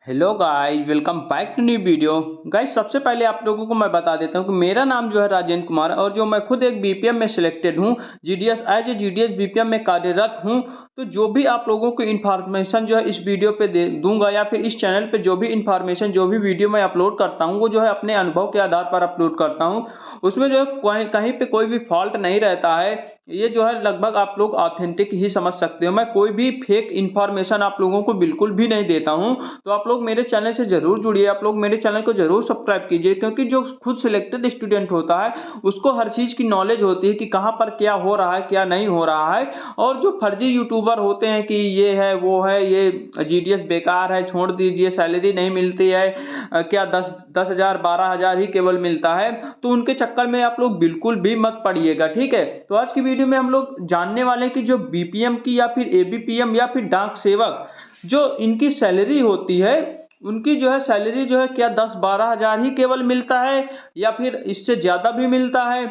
Hello guys, welcome back to new video. Guys, सबसे पहले आप लोगों को मैं बता देता हूं कि मेरा नाम जो है राजेंद्र कुमार और जो मैं खुद एक बीपीएम में सिलेक्टेड हूं। GDS as a GDS BPM में कार्यरत हूं। तो जो भी आप लोगों को इन्फॉर्मेशन जो है इस वीडियो पे दे दूंगा या फिर इस चैनल पे जो भी इन्फॉर्मेशन जो भी वीडियो मैं अपलोड करता हूं वो जो है अपने अनुभव के आधार पर अपलोड करता हूं। उसमें जो है कहीं पे कोई भी फॉल्ट नहीं रहता है। ये जो है लगभग आप लोग ऑथेंटिक ही समझ सकते हो। मैं कोई भी फेक इन्फॉर्मेशन आप लोगों को बिल्कुल भी नहीं देता हूं। तो आप लोग मेरे चैनल से जरूर जुड़िए, आप लोग मेरे चैनल को जरूर सब्सक्राइब कीजिए, क्योंकि जो खुद सिलेक्टेड स्टूडेंट होता है उसको हर चीज की नॉलेज होती है कि कहां पर क्या हो रहा है क्या नहीं हो रहा है। और जो फर्जी यूट्यूबर होते हैं कि ये है वो है, ये जीडीएस बेकार है, छोड़ दीजिए, सैलरी नहीं मिलती है, क्या 10,000 12,000 ही केवल मिलता है, तो उनके चक्कर में आप लोग बिल्कुल भी मत पड़िएगा। ठीक है, तो आज की वीडियो में हम लोग जानने वाले हैं कि जो बीपीएम की या फिर एबीपीएम या फिर डाक सेवक जो इनकी सैलरी होती है, उनकी जो है सैलरी जो है क्या 10-12 हज़ार ही केवल मिलता है या फिर इससे ज्यादा भी मिलता है।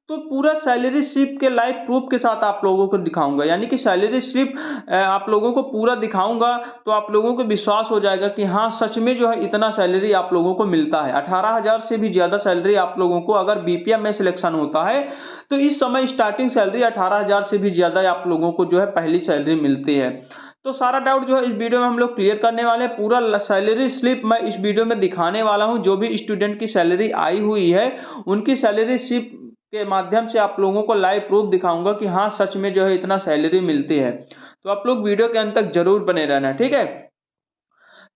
तो पूरा सैलरी स्लिप के लाइव प्रूफ के साथ आप लोगों को दिखाऊंगा, यानी कि सैलरी स्लिप आप लोगों को पूरा दिखाऊंगा। तो आप लोगों को विश्वास हो जाएगा कि हाँ सच में जो है इतना सैलरी आप लोगों को मिलता है। 18,000 से भी ज्यादा सैलरी आप लोगों को अगर बीपीएम में सिलेक्शन होता है तो इस समय स्टार्टिंग सैलरी 18,000 से भी ज्यादा आप लोगों को जो है पहली सैलरी मिलती है। तो सारा डाउट जो है इस वीडियो में हम लोग क्लियर करने वाले हैं। पूरा सैलरी स्लिप मैं इस वीडियो में दिखाने वाला हूं। जो भी स्टूडेंट की सैलरी आई हुई है उनकी सैलरी स्लिप के माध्यम से आप लोगों को लाइव प्रूफ दिखाऊंगा कि हाँ सच में जो है इतना सैलरी मिलती है। तो आप लोग वीडियो के अंत तक जरूर बने रहना, ठीक है।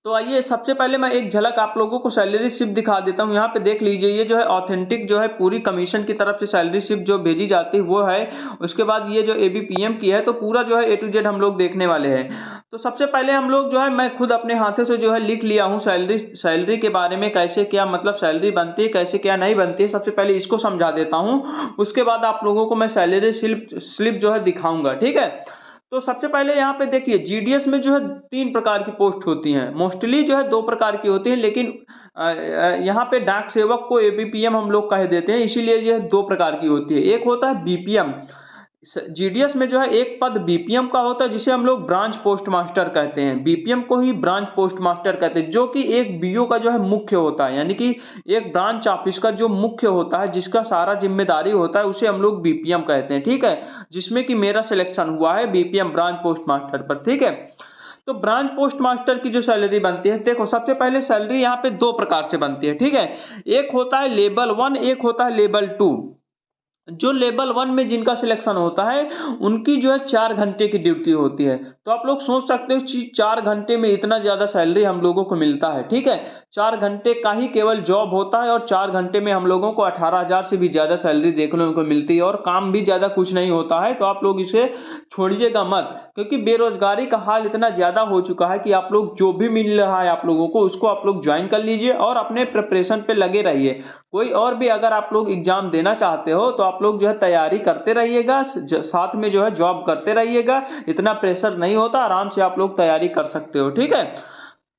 तो आइए सबसे पहले मैं एक झलक आप लोगों को सैलरी स्लिप दिखा देता हूं। यहाँ पे देख लीजिए, ये जो है ऑथेंटिक जो है पूरी कमीशन की तरफ से सैलरी स्लिप जो भेजी जाती है वो है। उसके बाद ये जो एबीपीएम की है तो पूरा जो है ए टू जेड हम लोग देखने वाले हैं। तो सबसे पहले हम लोग जो है मैं खुद अपने हाथों से जो है लिख लिया हूँ सैलरी के बारे में, कैसे क्या मतलब सैलरी बनती है, कैसे क्या नहीं बनती है। सबसे पहले इसको समझा देता हूँ, उसके बाद आप लोगों को मैं सैलरी स्लिप जो है दिखाऊंगा, ठीक है। तो सबसे पहले यहाँ पे देखिए, जीडीएस में जो है 3 प्रकार की पोस्ट होती हैं। मोस्टली जो है 2 प्रकार की होती है, लेकिन यहाँ पे डाक सेवक को एबीपीएम हम लोग कह देते हैं, इसीलिए ये 2 प्रकार की होती है। एक होता है बीपीएम। जीडीएस में जो है एक पद बीपीएम का होता है जिसे हम लोग ब्रांच पोस्ट मास्टर कहते हैं। बीपीएम को ही ब्रांच पोस्ट मास्टर कहते हैं, जो कि एक बीओ का जो है मुख्य होता है, यानी कि एक ब्रांच ऑफिस का जो मुख्य होता है जिसका सारा जिम्मेदारी होता है उसे हम लोग बीपीएम कहते हैं, ठीक है। जिसमें कि मेरा सिलेक्शन हुआ है बीपीएम ब्रांच पोस्ट मास्टर पर, ठीक है। तो ब्रांच पोस्ट मास्टर की जो सैलरी बनती है, देखो सबसे पहले सैलरी यहाँ पे 2 प्रकार से बनती है, ठीक है। एक होता है लेवल 1, एक होता है लेवल 2। जो लेवल 1 में जिनका सिलेक्शन होता है उनकी जो है 4 घंटे की ड्यूटी होती है। तो आप लोग सोच सकते हो 4 घंटे में इतना ज्यादा सैलरी हम लोगों को मिलता है, ठीक है। 4 घंटे का ही केवल जॉब होता है और 4 घंटे में हम लोगों को 18,000 से भी ज्यादा सैलरी देखने को मिलती है और काम भी ज्यादा कुछ नहीं होता है। तो आप लोग इसे छोड़िएगा मत, क्योंकि बेरोजगारी का हाल इतना ज्यादा हो चुका है कि आप लोग जो भी मिल रहा है आप लोगों को उसको आप लोग ज्वाइन कर लीजिए और अपने प्रिपरेशन पे लगे रहिए। कोई और भी अगर आप लोग एग्जाम देना चाहते हो तो आप लोग जो है तैयारी करते रहिएगा, साथ में जो है जॉब करते रहिएगा। इतना प्रेशर नहीं होता, आराम से आप लोग तैयारी कर सकते हो, ठीक है।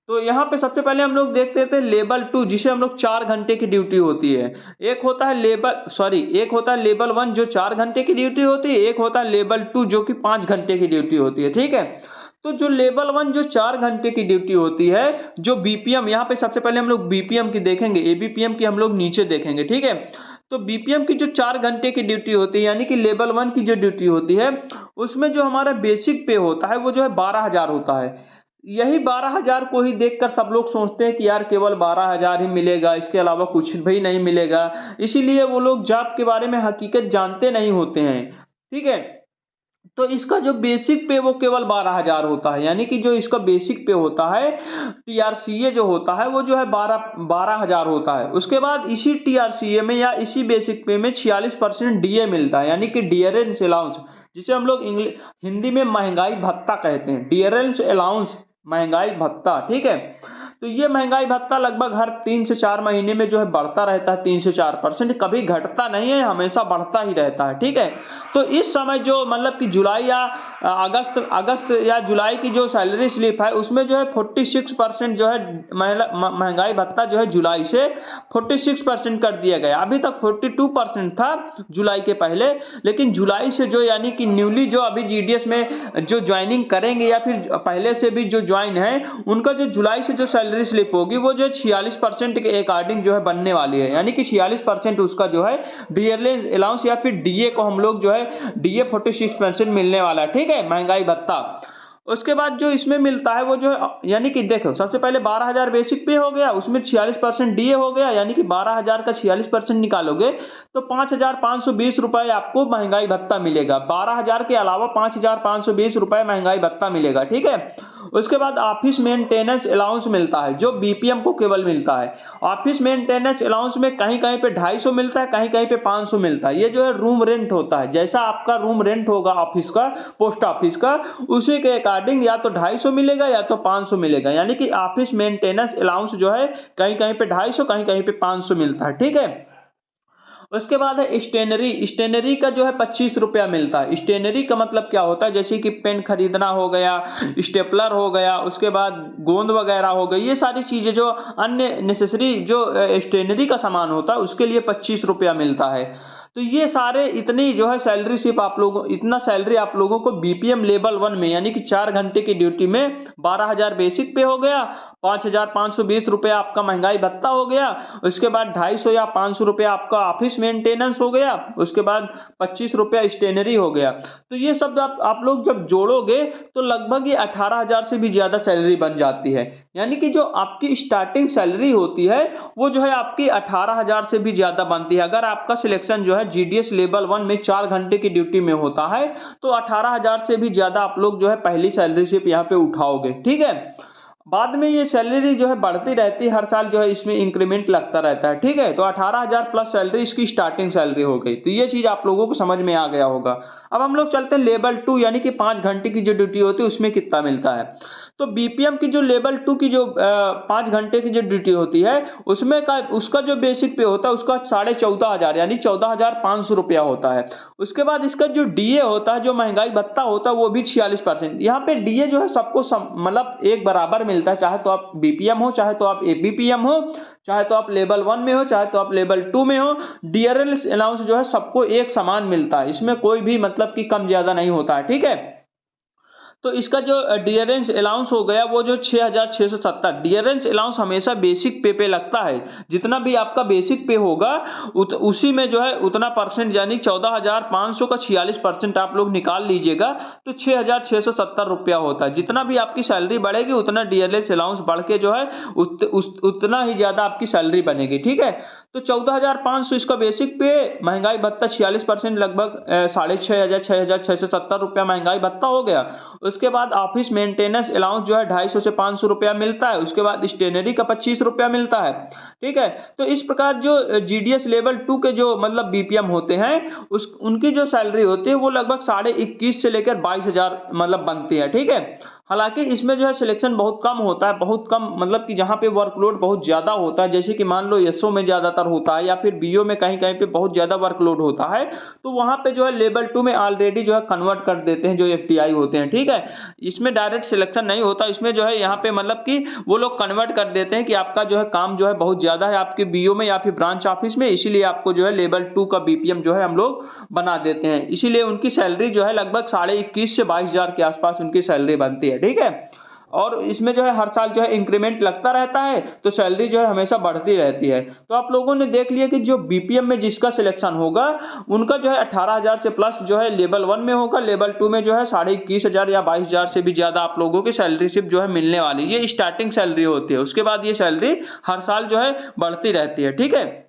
तो यहाँ पे सबसे पहले हम लोग देखते थे लेवल 2, जिसे हम लोग 4 घंटे की ड्यूटी होती है। एक होता है लेवल 1 जो 4 घंटे की ड्यूटी होती है, एक होता है लेवल 2 जो कि 5 घंटे की ड्यूटी होती है, ठीक है। तो जो लेवल 1 जो 4 घंटे की ड्यूटी होती है, जो बीपीएम, यहाँ पे सबसे पहले हम लोग बीपीएम की देखेंगे, एबीपीएम की हम लोग नीचे देखेंगे, ठीक है। तो बीपीएम की जो 4 घंटे की ड्यूटी होती है, यानी कि लेवल 1 की जो ड्यूटी होती है, उसमें जो हमारा बेसिक पे होता है वो जो है 12,000 होता है। यही 12,000 को ही देखकर सब लोग सोचते हैं कि यार केवल 12,000 ही मिलेगा, इसके अलावा कुछ भी नहीं मिलेगा। इसीलिए वो लोग जॉब के बारे में हकीकत जानते नहीं होते हैं, ठीक है। तो इसका जो बेसिक पे वो केवल 12,000 होता है, यानी कि जो इसका बेसिक पे होता है टीआरसीए जो होता है वो जो है 12,000 होता है। उसके बाद इसी टीआरसीए में या इसी बेसिक पे में 46% डीए मिलता है, यानी कि डियरेंस अलाउंस, जिसे हम लोग हिंदी में महंगाई भत्ता कहते हैं। डियरेंस अलाउंस, महंगाई भत्ता, ठीक है। तो ये महंगाई भत्ता लगभग हर 3 से 4 महीने में जो है बढ़ता रहता है, 3 से 4%, कभी घटता नहीं है, हमेशा बढ़ता ही रहता है, ठीक है। तो इस समय जो मतलब कि जुलाई या अगस्त या जुलाई की जो सैलरी स्लिप है उसमें जो है 46% जो है महंगाई भत्ता जो है जुलाई से 46% कर दिया गया। अभी तक 42% था जुलाई के पहले, लेकिन जुलाई से जो यानी कि न्यूली जो अभी जीडीएस में जो ज्वाइनिंग करेंगे या फिर पहले से भी जो ज्वाइन है उनका जो जुलाई से जो सैलरी स्लिप होगी वो जो 46% के अकॉर्डिंग जो है बनने वाली है। यानी कि 46% उसका जो है डियरलेस अलाउंस या फिर डीए को हम लोग जो है डीए 46% मिलने वाला है, ठीक है, महंगाई भत्ता। उसके बाद जो इसमें मिलता है वो जो यानी कि देखो सबसे पहले 12,000 बेसिक पे हो गया, उसमें 46% डीए हो गया, यानी कि 12,000 का 46% निकालोगे तो 5,520 रुपए आपको महंगाई भत्ता मिलेगा। 12,000 के अलावा 5,520 रुपए महंगाई भत्ता मिलेगा, ठीक है। उसके बाद ऑफिस मेंटेनेंस अलाउंस मिलता है जो बीपीएम को केवल मिलता है। ऑफिस मेंटेनेंस अलाउंस में कहीं कहीं पे 250 मिलता है, कहीं कहीं पे 500 मिलता है। ये जो है रूम रेंट होता है, जैसा आपका रूम रेंट होगा ऑफिस का, पोस्ट ऑफिस का, उसी के अकॉर्डिंग या तो 250 मिलेगा या तो 500 मिलेगा। यानी कि ऑफिस मेंटेनेंस अलाउंस जो है कहीं कहीं पे 250, कहीं कहीं पे 500 मिलता है, ठीक है। उसके बाद है स्टेनरी। स्टेनरी का जो है 25 रुपया मिलता है। स्टेनरी का मतलब क्या होता है, जैसे कि पेन खरीदना हो गया, स्टेपलर हो गया, उसके बाद गोंद वगैरह हो गई, ये सारी चीजें जो अन्य नेसेसरी जो स्टेनरी का सामान होता है उसके लिए 25 रुपया मिलता है। तो ये सारे इतनी जो है सैलरी सिर्फ आप लोगों इतना सैलरी आप लोगों को बीपीएम लेवल 1 में यानी कि 4 घंटे की ड्यूटी में 12,000 बेसिक पे हो गया, 5,520 रुपया आपका महंगाई भत्ता हो गया, उसके बाद 250 या 500 रुपया आपका ऑफिस मेंटेनेंस हो गया, उसके बाद 25 रुपया स्टेनरी हो गया। तो ये सब आप लोग जब जोड़ोगे तो लगभग ये 18,000 से भी ज्यादा सैलरी बन जाती है। यानी कि जो आपकी स्टार्टिंग सैलरी होती है वो जो है आपकी 18,000 से भी ज्यादा बनती है। अगर आपका सिलेक्शन जो है जीडीएस लेवल 1 में 4 घंटे की ड्यूटी में होता है तो 18,000 से भी ज्यादा आप लोग जो है पहली सैलरी शिप यहाँ पे उठाओगे, ठीक है। बाद में ये सैलरी जो है बढ़ती रहती है, हर साल जो है इसमें इंक्रीमेंट लगता रहता है, ठीक है। तो 18,000 प्लस सैलरी इसकी स्टार्टिंग सैलरी हो गई। तो ये चीज आप लोगों को समझ में आ गया होगा। अब हम लोग चलते हैं लेवल 2 यानी कि 5 घंटे की जो ड्यूटी होती है उसमें कितना मिलता है। तो बीपीएम की जो लेवल 2 की जो 5 घंटे की जो ड्यूटी होती है उसमें का उसका जो बेसिक पे होता है उसका 14,500 यानी 14,500 रुपया होता है। उसके बाद इसका जो डीए होता है, जो महंगाई भत्ता होता है, वो भी 46%। यहाँ पे डीए जो है सबको मतलब एक बराबर मिलता है, चाहे तो आप बीपीएम हो, चाहे तो आप एबीपीएम हो, चाहे तो आप लेवल 1 में हो, चाहे तो आप लेवल 2 में हो। डीआरएल अलाउंस जो है सबको एक समान मिलता है, इसमें कोई भी मतलब कि कम ज्यादा नहीं होता है, ठीक है। तो इसका जो डियरेंस अलाउंस हो गया वो जो 6,670। डियरेंस अलाउंस हमेशा बेसिक पे लगता है, जितना भी आपका बेसिक पे होगा उसी में जो है उतना परसेंट, यानी 14,500 का 46% आप लोग निकाल लीजिएगा तो 6,670 रुपया होता है। जितना भी आपकी सैलरी बढ़ेगी उतना डियरेंस अलाउंस बढ़ के जो है उतना ही ज्यादा आपकी सैलरी बनेगी, ठीक है। तो 14,500 इसका बेसिक पे, महंगाई भत्ता 46%, लगभग 6,500 6,670 रुपया महंगाई भत्ता हो गया। उसके बाद ऑफिस मेंटेनेंस अलाउंस जो है 250 से 500 रुपया मिलता है। उसके बाद स्टेनरी का 25 रुपया मिलता है, ठीक है। तो इस प्रकार जो जीडीएस लेवल 2 के जो मतलब बीपीएम होते हैं उनकी जो सैलरी होती है वो लगभग 21,500 से लेकर 22,000 मतलब बनती है, ठीक है। हालांकि इसमें जो है सिलेक्शन बहुत कम होता है, बहुत कम, मतलब कि जहां पे वर्कलोड बहुत ज्यादा होता है, जैसे कि मान लो एसओ में ज्यादातर होता है या फिर बीओ में कहीं कहीं पे बहुत ज्यादा वर्कलोड होता है, तो वहां पे जो है लेवल 2 में ऑलरेडी जो है कन्वर्ट कर देते हैं जो एफटीआई होते हैं, ठीक है। इसमें डायरेक्ट सिलेक्शन नहीं होता, इसमें जो है यहाँ पे मतलब कि वो लोग कन्वर्ट कर देते हैं कि आपका जो है काम जो है बहुत ज्यादा है आपके बीओ में या फिर ब्रांच ऑफिस में, इसीलिए आपको जो है लेवल 2 का बीपीएम जो है हम लोग बना देते हैं। इसीलिए उनकी सैलरी जो है लगभग 21,500 से 22,000 के आसपास उनकी सैलरी बनती है, ठीक है। और इसमें जो है हर साल जो है इंक्रीमेंट लगता रहता है, तो सैलरी जो है हमेशा बढ़ती रहती है। तो आप लोगों ने देख लिया कि जो बीपीएम में जिसका सिलेक्शन होगा उनका जो है 18,000 से प्लस जो है लेवल 1 में होगा, लेवल 2 में जो है 21,500 या 22,000 से भी ज्यादा आप लोगों की सैलरी शिप जो है मिलने वाली, ये स्टार्टिंग सैलरी होती है। उसके बाद ये सैलरी हर साल जो है बढ़ती रहती है, ठीक है।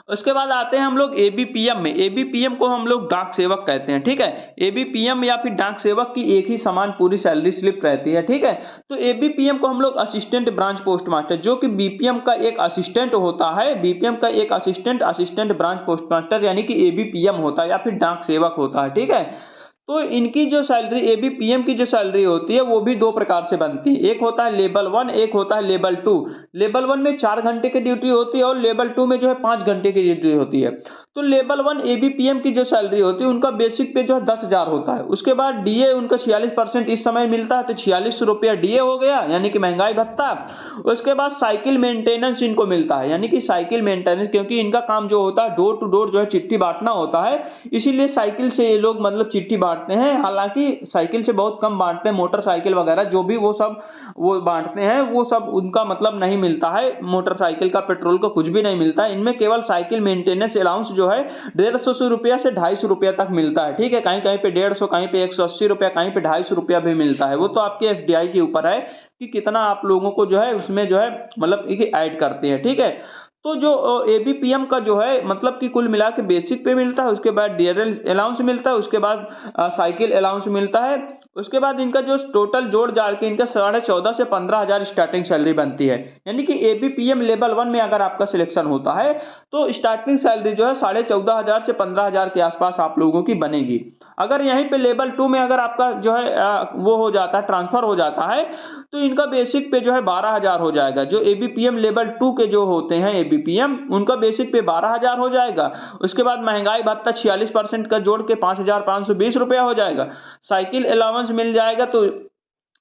उसके बाद आते हैं हम लोग एबीपीएम में। एबीपीएम को हम लोग डाक सेवक कहते हैं, ठीक है। एबीपीएम या फिर डाक सेवक की एक ही समान पूरी सैलरी स्लिप रहती है, ठीक है। तो एबीपीएम को हम लोग असिस्टेंट ब्रांच पोस्ट मास्टर, जो कि बीपीएम का एक असिस्टेंट होता है, बीपीएम का एक असिस्टेंट ब्रांच पोस्ट मास्टर यानी कि एबीपीएम होता है या फिर डाक सेवक होता है, ठीक है। तो इनकी जो सैलरी एबीपीएम की जो सैलरी होती है वो भी दो प्रकार से बनती है, एक होता है लेवल 1, एक होता है लेवल 2। लेवल 1 में 4 घंटे की ड्यूटी होती है और लेवल 2 में जो है 5 घंटे की ड्यूटी होती है। तो लेवल 1 एबीपीएम की जो सैलरी होती है उनका बेसिक पे जो है 10,000 होता है। उसके बाद डीए उनका 46% इस समय मिलता है, तो 4600 रुपया डीए हो गया, यानी कि महंगाई भत्ता। उसके बाद साइकिल मेंटेनेंस इनको मिलता है, यानी कि साइकिल मेंटेनेंस, क्योंकि इनका काम जो होता है डोर टू डोर जो है चिट्ठी बांटना होता है, इसीलिए साइकिल से ये लोग मतलब चिट्ठी बांटते हैं। हालांकि साइकिल से बहुत कम बांटते हैं, मोटरसाइकिल वगैरह जो भी वो सब वो बांटते हैं वो सब उनका मतलब नहीं मिलता है, मोटरसाइकिल का पेट्रोल का कुछ भी नहीं मिलता है। इनमें केवल साइकिल मेंटेनेंस अलाउंस जो है 150 रुपया से 250 रुपया तक मिलता है, ठीक है। कहीं कहीं पे 150, कहीं पे 180 रुपया, कहीं पे 250 रुपया भी मिलता है। वो तो आपके एफडीआई के ऊपर है कि कितना आप लोगों को जो है उसमें जो है मतलब ऐड करते हैं, ठीक है। तो जो एबीपीएम का जो है मतलब कि कुल मिला के बेसिक पे मिलता है, उसके बाद डीएल अलाउंस मिलता है, उसके बाद साइकिल अलाउंस मिलता है, उसके बाद इनका जो टोटल जोड़ जाड़ के इनका 14,500 से 15,000 स्टार्टिंग सैलरी बनती है। यानी कि एबीपीएम लेवल 1 में अगर आपका सिलेक्शन होता है तो स्टार्टिंग सैलरी जो है 14,500 से 15,000 के आसपास आप लोगों की बनेगी। अगर यहीं पे लेवल 2 में अगर आपका जो है वो हो जाता है, ट्रांसफर हो जाता है, तो इनका बेसिक पे जो है 12,000 हो जाएगा। जो एबीपीएम लेवल 2 के जो होते हैं एबीपीएम, उनका बेसिक पे 12,000 हो जाएगा। उसके बाद महंगाई भत्ता 46% का जोड़ के 5,520 रुपया हो जाएगा। साइकिल अलाउंस मिल जाएगा तो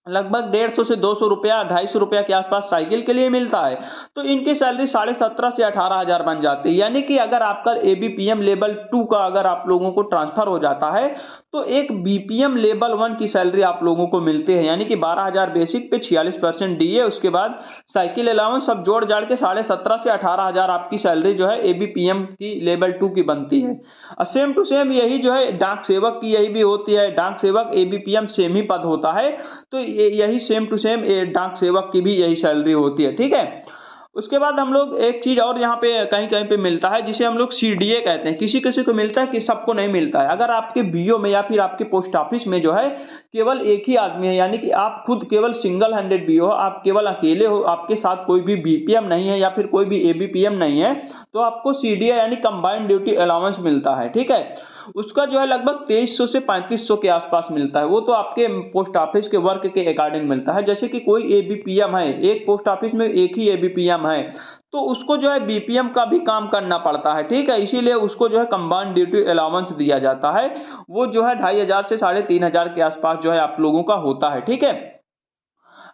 लगभग 150 से 200 रुपया, 250 रुपया के आसपास साइकिल के लिए मिलता है। तो इनकी सैलरी 17,500 से 18,000 बन जाती है। यानी कि अगर आपका एबीपीएम लेवल 2 का अगर आप लोगों को ट्रांसफर हो जाता है तो एक बीपीएम लेवल 1 की सैलरी आप लोगों को मिलती है, यानी कि 12,000 बेसिक पे 46% डीए, उसके बाद साइकिल अलाउंस सब जोड़ जाड़ के 17,500 से 18,000 आपकी सैलरी जो है एबीपीएम की लेवल 2 की बनती है। सेम टू सेम यही जो है डाक सेवक की यही भी होती है। डाक सेवक एबीपीएम सेम ही पद होता है, तो यही सेम टू सेम डाक सेवक की भी यही सैलरी होती है, ठीक है। उसके बाद हम लोग एक चीज और यहाँ पे कहीं कहीं पे मिलता है जिसे हम लोग सीडीए कहते हैं। किसी किसी को मिलता है कि सबको नहीं मिलता है। अगर आपके बीओ में या फिर आपके पोस्ट ऑफिस में जो है केवल एक ही आदमी है, यानी कि आप खुद केवल सिंगल हैंडेड बीओ हो, आप केवल अकेले हो, आपके साथ कोई भी बीपीएम नहीं है या फिर कोई भी एबीपीएम नहीं है, तो आपको सीडीए यानी कंबाइंड ड्यूटी अलाउंस मिलता है, ठीक है। उसका जो है लगभग 2300 से 3500 के आसपास मिलता है। वो तो आपके पोस्ट ऑफिस के वर्क के अकॉर्डिंग मिलता है। जैसे कि कोई एबीपीएम है, एक पोस्ट ऑफिस में एक ही एबीपीएम है, तो उसको जो है बीपीएम का भी काम करना पड़ता है, ठीक है। इसीलिए उसको जो है कंबाइंड ड्यूटी अलाउंस दिया जाता है। वो जो है 2,500 से 3,500 के आसपास जो है आप लोगों का होता है, ठीक है।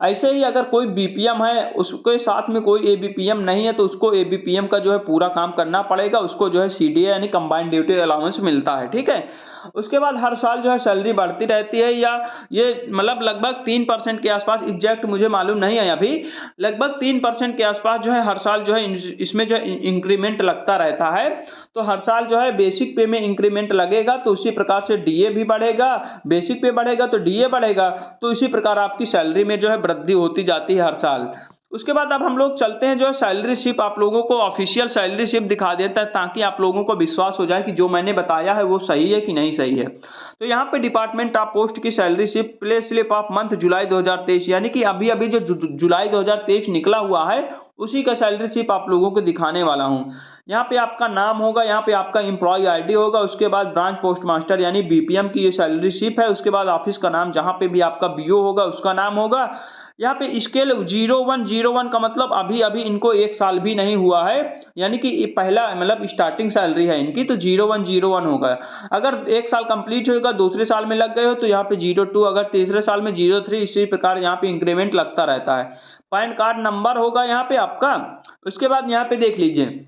ऐसे ही अगर कोई बीपीएम है उसके साथ में कोई एबीपीएम नहीं है तो उसको एबीपीएम का जो है पूरा काम करना पड़ेगा, उसको जो है सीडीए यानी कंबाइंड ड्यूटी अलाउंस मिलता है, ठीक है। उसके बाद हर साल जो है सैलरी बढ़ती रहती है, या ये मतलब लगभग 3% के आसपास, एग्जैक्ट मुझे मालूम नहीं है अभी, लगभग 3% के आसपास जो है हर साल जो है इसमें जो इंक्रीमेंट लगता रहता है। तो हर साल जो है बेसिक पे में इंक्रीमेंट लगेगा, तो उसी प्रकार से डीए भी बढ़ेगा, बेसिक पे बढ़ेगा तो डीए बढ़ेगा, तो इसी प्रकार आपकी सैलरी में जो है वृद्धि होती जाती है हर साल। उसके बाद अब हम लोग चलते हैं जो है सैलरी स्लिप आप लोगों को ऑफिशियल सैलरी स्लिप दिखा देता है, ताकि आप लोगों को विश्वास हो जाए कि जो मैंने बताया है वो सही है कि नहीं सही है। तो यहाँ पे डिपार्टमेंट ऑफ पोस्ट की salary slip, pay slip of month July 2023, यानी कि अभी अभी जो जुलाई 2023 निकला हुआ है उसी का सैलरी स्लिप आप लोगों को दिखाने वाला हूँ। यहाँ पे आपका नाम होगा, यहाँ पे आपका एम्प्लॉय आईडी होगा, उसके बाद ब्रांच पोस्ट मास्टर यानी बीपीएम की ये सैलरी स्लिप है, उसके बाद ऑफिस का नाम, जहाँ पे भी आपका बीओ होगा उसका नाम होगा। यहाँ पे स्केल 0101 का मतलब अभी अभी इनको 1 साल भी नहीं हुआ है, यानी कि ये पहला मतलब स्टार्टिंग सैलरी है इनकी, तो 0101 होगा। अगर 1 साल कंप्लीट होगा, दूसरे साल में लग गए हो तो यहाँ पे 02, अगर तीसरे साल में 03, इसी प्रकार यहाँ पे इंक्रीमेंट लगता रहता है। पैन कार्ड नंबर होगा यहाँ पे आपका। उसके बाद यहाँ पे देख लीजिए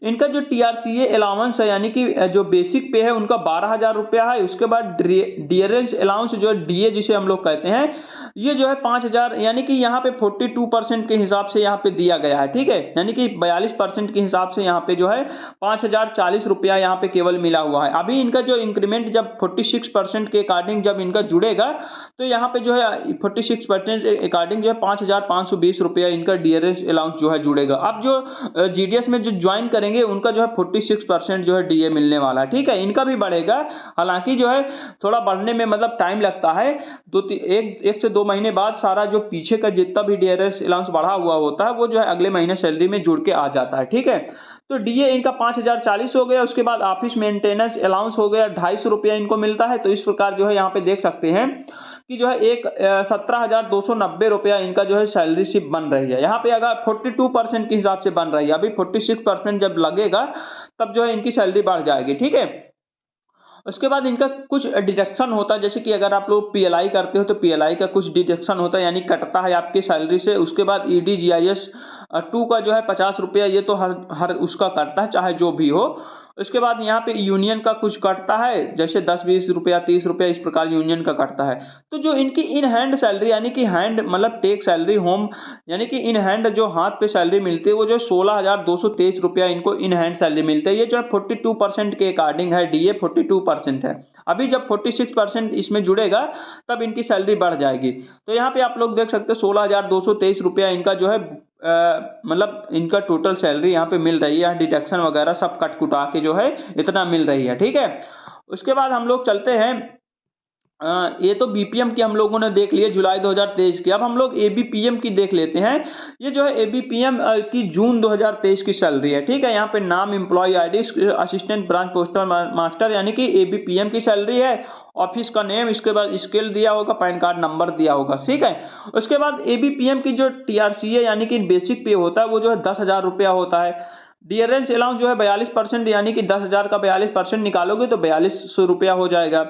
इनका जो टीआरसीए अलाउंस है, यानी कि जो बेसिक पे है उनका 12,000 रुपया है। उसके बाद डियरेंस अलाउंस जो डीए जिसे हम लोग कहते हैं, ये जो है 5,000, यानी कि यहाँ पे 42% के हिसाब से यहाँ पे दिया गया है, ठीक है। यानी कि 42% के हिसाब से यहाँ पे जो है 5,040 रुपया यहाँ पे केवल मिला हुआ है। अभी इनका जो इंक्रीमेंट जब 46% के अकॉर्डिंग जब इनका जुड़ेगा तो यहाँ पे जो है 46% अकॉर्डिंग जो है 5,520 रुपया इनका डियरेंस अलाउंस जो है जुड़ेगा। अब जो जीडीएस में जो ज्वाइन करेंगे उनका जो है 46% जो है डीए मिलने वाला है, ठीक है। इनका भी बढ़ेगा, हालांकि जो है थोड़ा बढ़ने में मतलब टाइम लगता है, एक से 2 महीने बाद सारा जो पीछे का जितना भी डीआरएस अलाउंस बढ़ा हुआ होता है वो जो है अगले महीने सैलरी में जुड़ के आ जाता है, ठीक है। तो डीए इनका 5,040 हो गया। उसके बाद ऑफिस मेंटेनेंस अलाउंस हो गया 250 रुपया इनको मिलता है। तो इस प्रकार जो है यहाँ पे देख सकते हैं कि जो है 17,290 रुपया इनका जो है सैलरी स्लिप बन रही है। यहाँ पे अगर 42% के हिसाब से बन रही है, अभी 46% जब लगेगा तब जो है इनकी सैलरी बढ़ जाएगी, ठीक है। उसके बाद इनका कुछ डिडक्शन होता है, जैसे कि अगर आप लोग पीएलआई करते हो तो पीएलआई का कुछ डिडक्शन होता है, यानी कटता है आपकी सैलरी से। उसके बाद ईडीजीआईएस 2 का जो है 50 रुपया, ये तो हर हर उसका करता है, चाहे जो भी हो। उसके बाद यहाँ पे यूनियन का कुछ कटता है, जैसे 10-20 रुपया 30 रुपया इस प्रकार यूनियन का कटता है। तो जो इनकी इन हैंड सैलरी, यानी कि हैंड मतलब टेक सैलरी होम, यानी कि इन हैंड जो हाथ पे सैलरी मिलती है वो जो 16,223 रुपया इनको इन हैंड सैलरी मिलती है। ये जो है 42% के अकॉर्डिंग है, डीए 42% है। अभी जब 46% इसमें जुड़ेगा तब इनकी सैलरी बढ़ जाएगी। तो यहाँ पे आप लोग देख सकते हो 16,223 रुपया इनका जो है मतलब इनका टोटल सैलरी यहाँ पे मिल रही है, डिडक्शन वगैरह सब कट कुटा के जो है इतना मिल रही है, ठीक है। उसके बाद हम लोग चलते हैं, ये तो बीपीएम की हम लोगों ने देख लिया जुलाई 2023 की। अब हम लोग एबीपीएम की देख लेते हैं। ये जो है एबीपीएम की जून 2023 की सैलरी है, ठीक है। यहाँ पे नाम, employee ID, assistant branch postal master, यानी कि एबीपीएम की सैलरी है। ऑफिस का नेम, इसके बाद स्केल दिया होगा, पैन कार्ड नंबर दिया होगा, ठीक है। उसके बाद एबीपीएम की जो टीआरसी है यानी कि बेसिक पे होता है वो जो है 10,000 रुपया होता है। डियरेंस अलाउंस जो है 42%, यानी कि 10,000 का 42% निकालोगे तो 4200 रुपया हो जाएगा।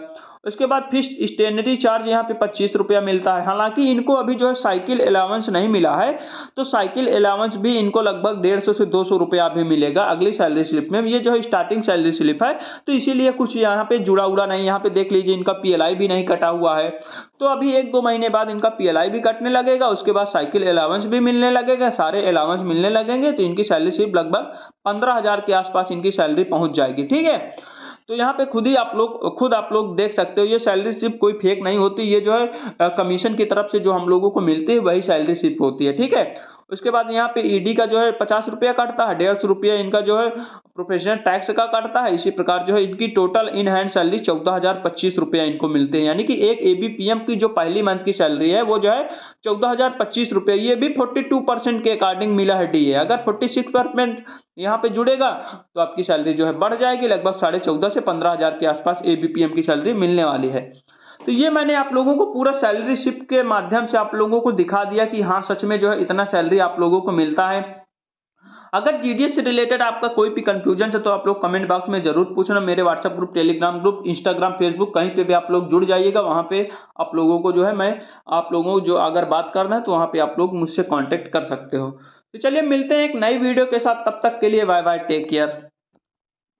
उसके बाद फिक्स स्टेशनरी चार्ज यहाँ पे 25 रुपया मिलता है। हालांकि इनको अभी जो है साइकिल अलाउंस नहीं मिला है, तो साइकिल अलाउंस भी इनको लगभग 150 से 200 रुपया अभी मिलेगा अगली सैलरी स्लिप में। ये जो है स्टार्टिंग सैलरी स्लिप है, तो इसीलिए कुछ यहाँ पे जुड़ा उड़ा नहीं। यहाँ पे देख लीजिए इनका पीएलआई भी नहीं कटा हुआ है, तो अभी 1-2 महीने बाद इनका पीएलआई भी कटने लगेगा। उसके बाद साइकिल अलाउंस भी मिलने लगेगा, सारे अलाउंस मिलने लगेंगे, तो इनकी सैलरी स्लिप लगभग 15,000 के आसपास इनकी सैलरी पहुंच जाएगी, ठीक है। तो यहाँ पे खुद आप लोग देख सकते हो, ये सैलरी स्लिप कोई फेक नहीं होती। ये जो है कमीशन की तरफ से जो हम लोगों को मिलती है वही सैलरी स्लिप होती है, ठीक है। उसके बाद यहाँ पे ईडी का जो है 50 रुपया कटता है, 150 रुपया इनका जो है प्रोफेशनल टैक्स का कटता है। इसी प्रकार जो है इनकी टोटल इन हैंड सैलरी 14,025 रुपया इनको मिलते हैं, यानी कि एक एबीपीएम की जो पहली मंथ की सैलरी है वो जो है 14,025 रुपया। ये भी 42% के अकॉर्डिंग मिला है डीए। अगर 46% यहाँ पे जुड़ेगा तो आपकी सैलरी जो है बढ़ जाएगी, लगभग 14,500 से 15,000 के आसपास एबीपीएम की सैलरी मिलने वाली है। तो ये मैंने आप लोगों को पूरा सैलरी स्लिप के माध्यम से आप लोगों को दिखा दिया कि हाँ सच में जो है इतना सैलरी आप लोगों को मिलता है। अगर जीडीएस से रिलेटेड आपका कोई भी कंफ्यूजन है तो आप लोग कमेंट बॉक्स में जरूर पूछना। मेरे WhatsApp group, Telegram group, Instagram, Facebook, कहीं पे भी आप लोग जुड़ जाइएगा। वहां पे आप लोगों को जो है मैं आप लोगों को जो अगर बात करना है तो वहां पे आप लोग मुझसे कांटेक्ट कर सकते हो। तो चलिए मिलते हैं एक नई वीडियो के साथ, तब तक के लिए बाय बाय, टेक केयर।